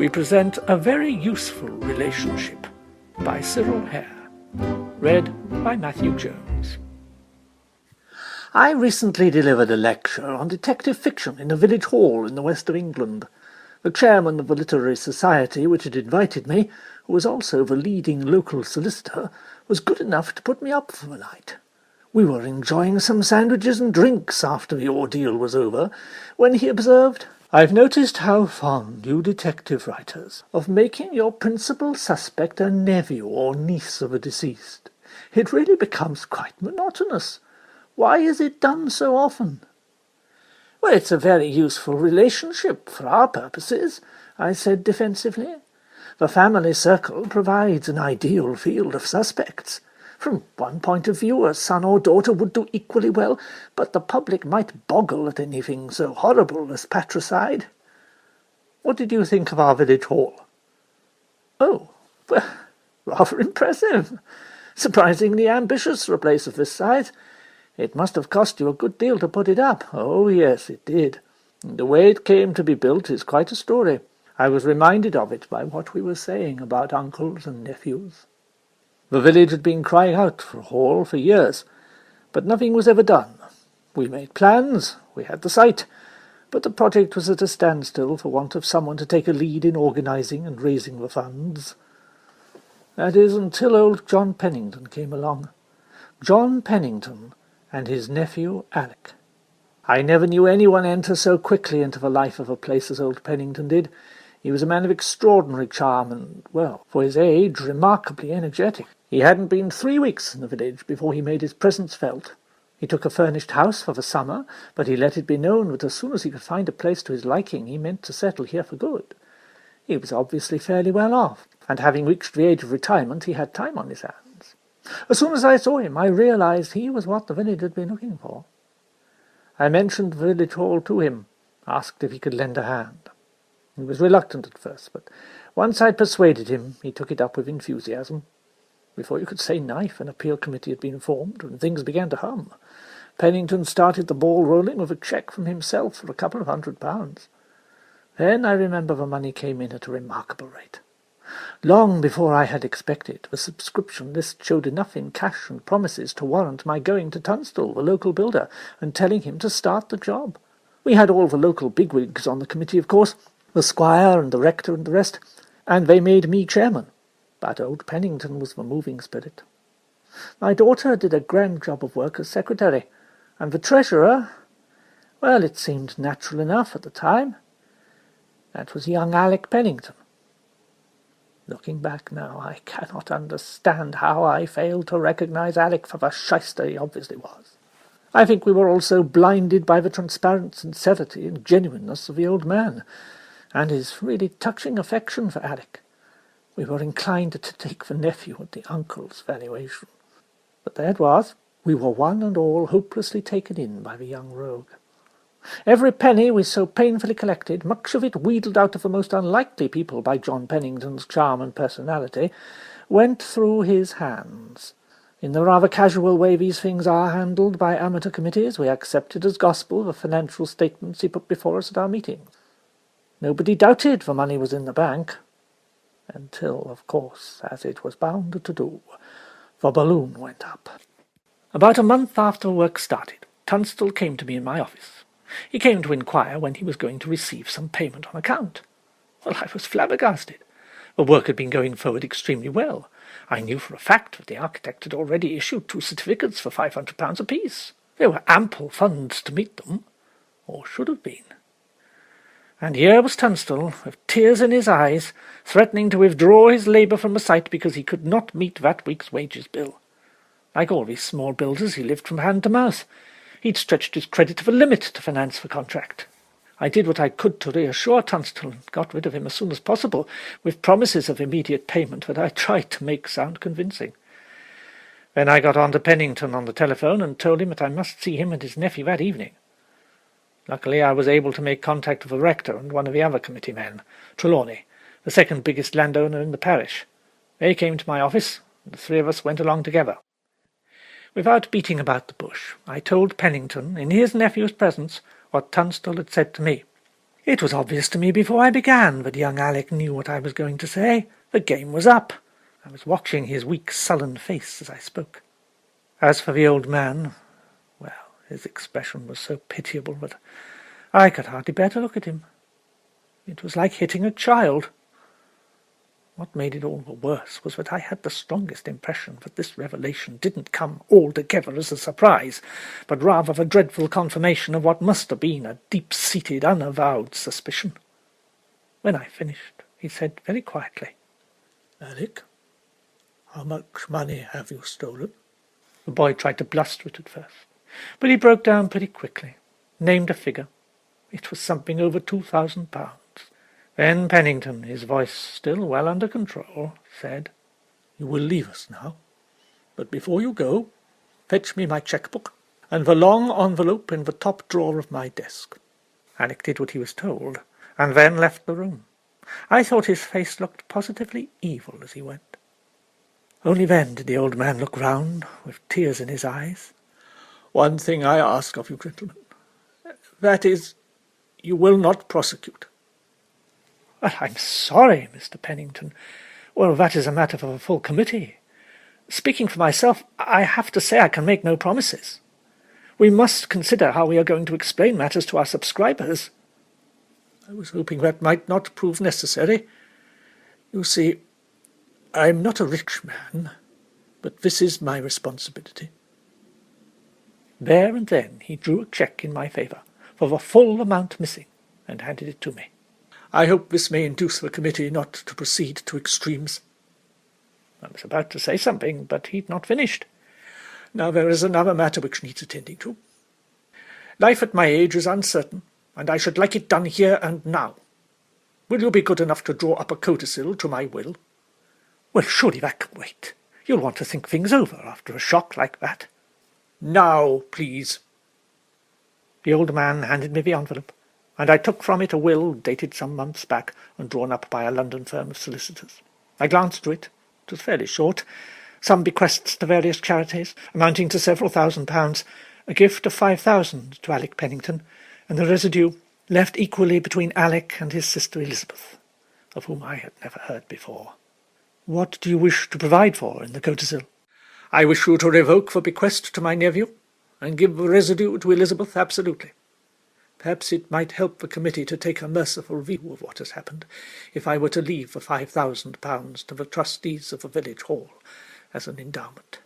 we present A Very Useful Relationship by Cyril Hare, read by Matthew Jones. I recently delivered a lecture on detective fiction in a village hall in the west of England. The chairman of the literary society which had invited me, who was also the leading local solicitor, was good enough to put me up for the night. We were enjoying some sandwiches and drinks after the ordeal was over, when he observed, "I've noticed how fond you detective writers of making your principal suspect a nephew or niece of a deceased. It really becomes quite monotonous. Why is it done so often?" "Well, it's a very useful relationship for our purposes," I said defensively. "The family circle provides an ideal field of suspects. From one point of view, a son or daughter would do equally well, but the public might boggle at anything so horrible as patricide." "What did you think of our village hall?" "Oh, well, rather impressive. Surprisingly ambitious for a place of this size. It must have cost you a good deal to put it up." "Oh, yes, it did. The way it came to be built is quite a story. I was reminded of it by what we were saying about uncles and nephews. The village had been crying out for a hall for years, but nothing was ever done. We made plans, we had the site, but the project was at a standstill for want of someone to take a lead in organising and raising the funds. That is, until old John Pennington came along. John Pennington and his nephew Alec. I never knew anyone enter so quickly into the life of a place as old Pennington did. He was a man of extraordinary charm and, well, for his age, remarkably energetic. He hadn't been 3 weeks in the village before he made his presence felt. He took a furnished house for the summer, but he let it be known that as soon as he could find a place to his liking, he meant to settle here for good. He was obviously fairly well off, and having reached the age of retirement, he had time on his hands. As soon as I saw him, I realized he was what the village had been looking for. I mentioned the village hall to him, asked if he could lend a hand. He was reluctant at first, but once I'd persuaded him, he took it up with enthusiasm. Before you could say knife, an appeal committee had been formed, and things began to hum. Pennington started the ball rolling with a cheque from himself for a couple of £100. Then I remember the money came in at a remarkable rate. Long before I had expected, the subscription list showed enough in cash and promises to warrant my going to Tunstall, the local builder, and telling him to start the job. We had all the local bigwigs on the committee, of course, the squire and the rector and the rest, and they made me chairman. But old Pennington was the moving spirit. My daughter did a grand job of work as secretary, and the treasurer, well, it seemed natural enough at the time. That was young Alec Pennington. Looking back now, I cannot understand how I failed to recognize Alec for the shyster he obviously was. I think we were also blinded by the transparent sincerity and genuineness of the old man, and his really touching affection for Alec. We were inclined to take the nephew at the uncle's valuation. But there it was. We were one and all hopelessly taken in by the young rogue. Every penny we so painfully collected, much of it wheedled out of the most unlikely people by John Pennington's charm and personality, went through his hands. In the rather casual way these things are handled by amateur committees, we accepted as gospel the financial statements he put before us at our meetings. Nobody doubted the money was in the bank. Until, of course, as it was bound to do, the balloon went up. About a month after work started, Tunstall came to me in my office. He came to inquire when he was going to receive some payment on account. Well, I was flabbergasted. The work had been going forward extremely well. I knew for a fact that the architect had already issued 2 certificates for £500 apiece. There were ample funds to meet them, or should have been. And here was Tunstall, with tears in his eyes, threatening to withdraw his labour from the site because he could not meet that week's wages bill. Like all these small builders, he lived from hand to mouth. He'd stretched his credit to the limit to finance the contract. I did what I could to reassure Tunstall and got rid of him as soon as possible, with promises of immediate payment that I tried to make sound convincing. Then I got on to Pennington on the telephone and told him that I must see him and his nephew that evening. Luckily I was able to make contact with the rector and one of the other committee men, Trelawney, the second biggest landowner in the parish. They came to my office, and the 3 of us went along together. Without beating about the bush, I told Pennington, in his nephew's presence, what Tunstall had said to me. It was obvious to me before I began that young Alec knew what I was going to say. The game was up. I was watching his weak, sullen face as I spoke. As for the old man, well, his expression was so pitiable that I could hardly bear to look at him. It was like hitting a child. What made it all the worse was that I had the strongest impression that this revelation didn't come altogether as a surprise, but rather the dreadful confirmation of what must have been a deep-seated, unavowed suspicion. When I finished, he said very quietly, "Alec, how much money have you stolen?" The boy tried to bluster it at first, but he broke down pretty quickly, named a figure. It was something over £2,000. Then Pennington, his voice still well under control, said, "You will leave us now, but before you go, fetch me my cheque-book and the long envelope in the top drawer of my desk." Alec did what he was told, and then left the room. I thought his face looked positively evil as he went. Only then did the old man look round, with tears in his eyes. "One thing I ask of you, gentlemen. That is, you will not prosecute." "Well, I'm sorry, Mr. Pennington. Well, that is a matter for the full committee. Speaking for myself, I have to say I can make no promises. We must consider how we are going to explain matters to our subscribers." "I was hoping that might not prove necessary. You see, I'm not a rich man, but this is my responsibility." There and then he drew a cheque in my favour for the full amount missing, and handed it to me. "I hope this may induce the committee not to proceed to extremes." I was about to say something, but he'd not finished. "Now there is another matter which needs attending to. Life at my age is uncertain, and I should like it done here and now. Will you be good enough to draw up a codicil to my will?" "Well, surely that can wait. You'll want to think things over after a shock like that." "Now, please." The old man handed me the envelope, and I took from it a will dated some months back and drawn up by a London firm of solicitors. I glanced through it. It was fairly short. Some bequests to various charities, amounting to several £1,000s, a gift of £5,000 to Alec Pennington, and the residue left equally between Alec and his sister Elizabeth, of whom I had never heard before. "What do you wish to provide for in the codicil?" "I wish you to revoke the bequest to my nephew, and give the residue to Elizabeth absolutely. Perhaps it might help the committee to take a merciful view of what has happened, if I were to leave the £5,000 to the trustees of the village hall as an endowment.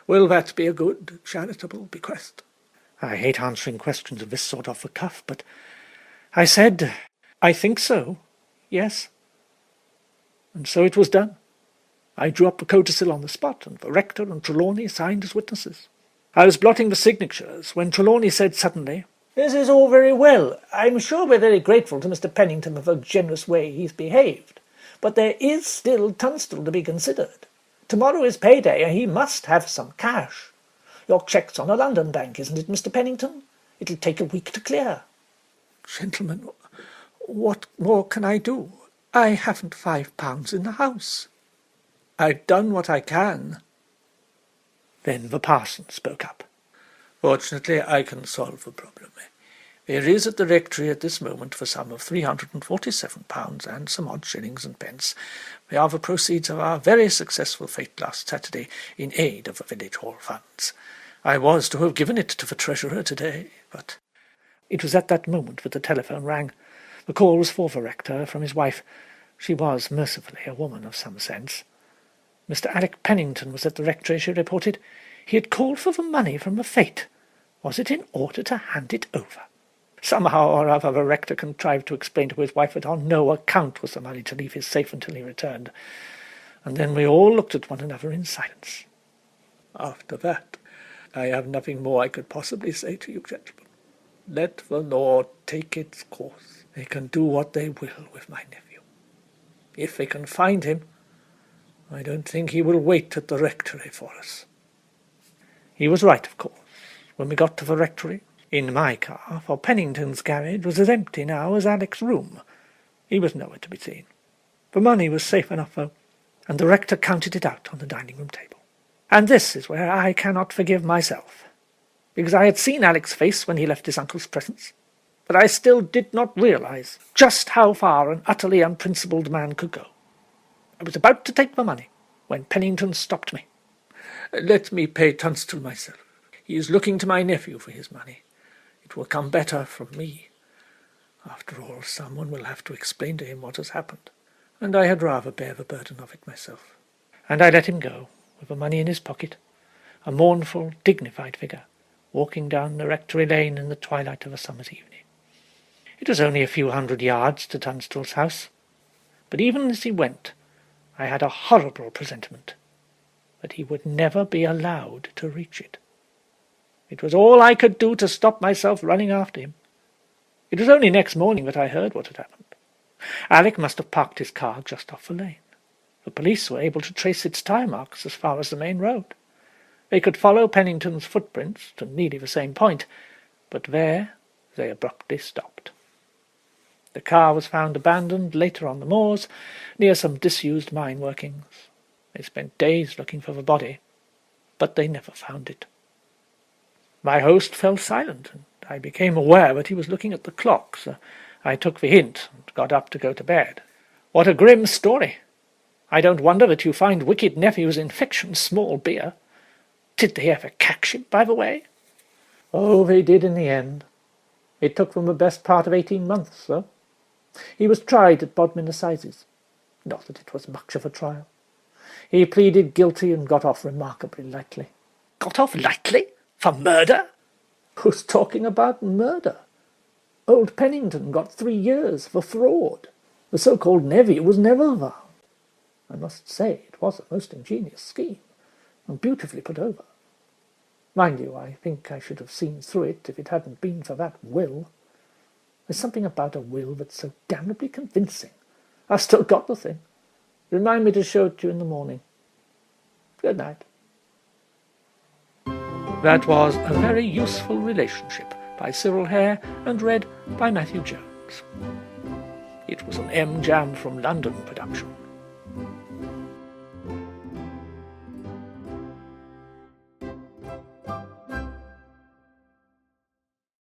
Will that be a good, charitable bequest?" I hate answering questions of this sort off the cuff, but I said, "I think so, yes." And so it was done. I drew up the codicil on the spot, and the rector and Trelawney signed as witnesses. I was blotting the signatures when Trelawney said suddenly, "This is all very well. I'm sure we're very grateful to Mr. Pennington for the generous way he's behaved. But there is still Tunstall to be considered. Tomorrow is payday, and he must have some cash. Your cheque's on a London bank, isn't it, Mr. Pennington? It'll take a week to clear." "Gentlemen, what more can I do? I haven't £5 in the house. I've done what I can." Then the parson spoke up. "Fortunately, I can solve the problem. There is at the rectory at this moment the sum of £347 and some odd shillings and pence. They are the proceeds of our very successful fete last Saturday in aid of the village hall funds. I was to have given it to the treasurer today, but—" It was at that moment that the telephone rang. The call was for the rector, from his wife. She was, mercifully, a woman of some sense. Mr. Alec Pennington was at the rectory, she reported. He had called for the money from the fete. Was it in order to hand it over? Somehow or other the rector contrived to explain to his wife that on no account was the money to leave his safe until he returned. And then we all looked at one another in silence. After that, I have nothing more I could possibly say to you, gentlemen. Let the law take its course. They can do what they will with my nephew. If they can find him, I don't think he will wait at the rectory for us." He was right, of course. When we got to the rectory, in my car, for Pennington's garage was as empty now as Alec's room. He was nowhere to be seen. The money was safe enough, though, and the rector counted it out on the dining-room table. And this is where I cannot forgive myself, because I had seen Alec's face when he left his uncle's presence. but I still did not realize just how far an utterly unprincipled man could go. I was about to take the money when Pennington stopped me. "Let me pay Tunstall myself. He is looking to my nephew for his money. It will come better from me. After all, someone will have to explain to him what has happened, and I had rather bear the burden of it myself." And I let him go, with the money in his pocket, a mournful, dignified figure, walking down the rectory lane in the twilight of a summer's evening. It was only a few 100 yards to Tunstall's house, but even as he went, I had a horrible presentiment that he would never be allowed to reach it. It was all I could do to stop myself running after him. It was only next morning that I heard what had happened. Alec must have parked his car just off the lane. The police were able to trace its tyre marks as far as the main road. They could follow Pennington's footprints to nearly the same point, but there they abruptly stopped. The car was found abandoned later on the moors, near some disused mine workings. They spent days looking for the body, but they never found it. My host fell silent, and I became aware that he was looking at the clock, so I took the hint and got up to go to bed. What a grim story! I don't wonder that you find wicked nephews in fiction small beer. Did they ever catch him, by the way? Oh, they did in the end. It took them the best part of 18 months, though. He was tried at Bodmin Assizes. Not that it was much of a trial. He pleaded guilty and got off remarkably lightly. Got off lightly? For murder? Who's talking about murder? Old Pennington got 3 years for fraud. The so-called nephew was never found. I must say it was a most ingenious scheme, and beautifully put over. Mind you, I think I should have seen through it if it hadn't been for that will. There's something about a will that's so damnably convincing. I've still got the thing. Remind me to show it to you in the morning. Good night. That was A Very Useful Relationship by Cyril Hare and read by Matthew Jones. It was an M. Jam from London production.